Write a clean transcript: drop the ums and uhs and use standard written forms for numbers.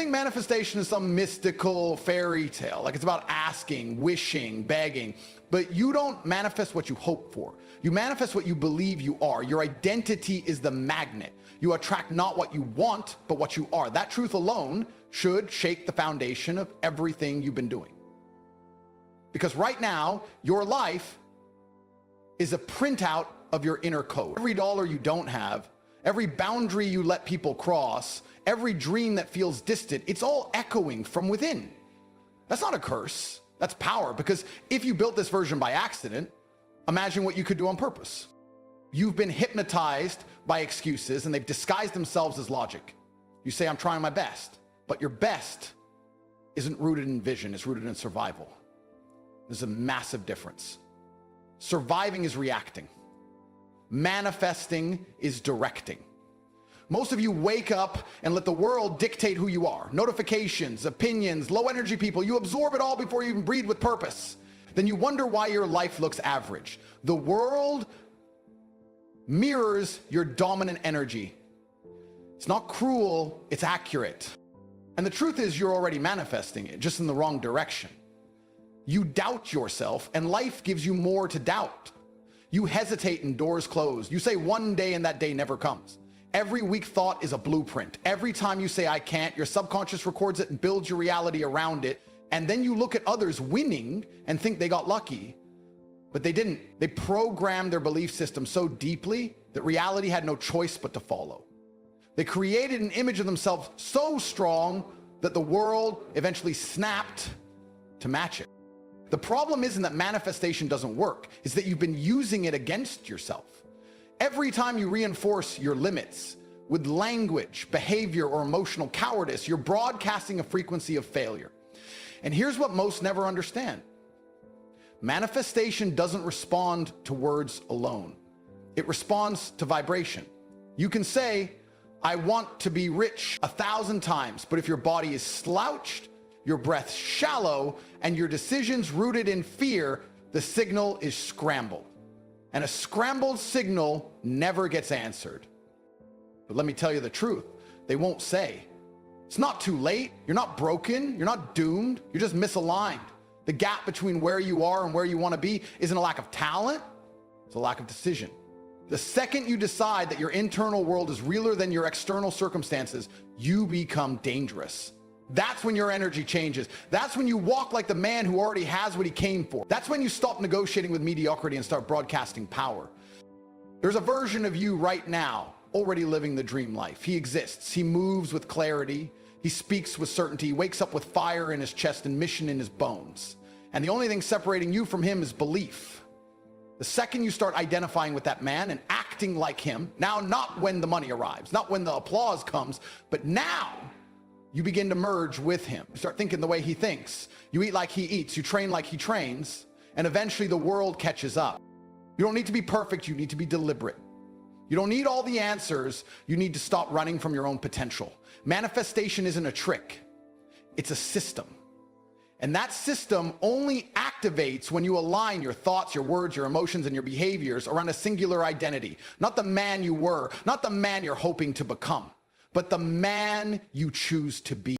think manifestation is some mystical fairy tale. Like it's about asking, wishing, begging. But you don't manifest what you hope for. You manifest what you believe you are. Your identity is the magnet. You attract not what you want, but what you are. That truth alone should shake the foundation of everything you've been doing. Because right now, your life is a printout of your inner code. Every dollar you don't have, every boundary you let people cross, every dream that feels distant, it's all echoing from within. That's not a curse, that's power. Because if you built this version by accident, imagine what you could do on purpose. You've been hypnotized by excuses and they've disguised themselves as logic. You say, I'm trying my best, but your best isn't rooted in vision, it's rooted in survival. There's a massive difference. Surviving is reacting. Manifesting is directing. Most of you wake up and let the world dictate who you are. Notifications, opinions, low energy people, you absorb it all before you even breathe with purpose. Then you wonder why your life looks average. The world mirrors your dominant energy. It's not cruel, it's accurate. And the truth is you're already manifesting it, just in the wrong direction. You doubt yourself and life gives you more to doubt. You hesitate and doors close. You say one day and that day never comes. Every weak thought is a blueprint. Every time you say I can't, your subconscious records it and builds your reality around it. And then you look at others winning and think they got lucky, but they didn't. They programmed their belief system so deeply that reality had no choice but to follow. They created an image of themselves so strong that the world eventually snapped to match it. The problem isn't that manifestation doesn't work, it's that you've been using it against yourself. Every time you reinforce your limits with language, behavior, or emotional cowardice, you're broadcasting a frequency of failure. And here's what most never understand. Manifestation doesn't respond to words alone. It responds to vibration. You can say, I want to be rich 1,000 times, but if your body is slouched, your breath shallow, and your decisions rooted in fear, the signal is scrambled. And a scrambled signal never gets answered. But let me tell you the truth, they won't say. It's not too late, you're not broken, you're not doomed, you're just misaligned. The gap between where you are and where you want to be isn't a lack of talent, it's a lack of decision. The second you decide that your internal world is realer than your external circumstances, you become dangerous. That's when your energy changes. That's when you walk like the man who already has what he came for. That's when you stop negotiating with mediocrity and start broadcasting power. There's a version of you right now already living the dream life. He exists. He moves with clarity. He speaks with certainty. He wakes up with fire in his chest and mission in his bones. And the only thing separating you from him is belief. The second you start identifying with that man and acting like him, now not when the money arrives, not when the applause comes, but now, you begin to merge with him. You start thinking the way he thinks. You eat like he eats. You train like he trains. And eventually the world catches up. You don't need to be perfect. You need to be deliberate. You don't need all the answers. You need to stop running from your own potential. Manifestation isn't a trick. It's a system. And that system only activates when you align your thoughts, your words, your emotions, and your behaviors around a singular identity. Not the man you were, not the man you're hoping to become, but the man you choose to be.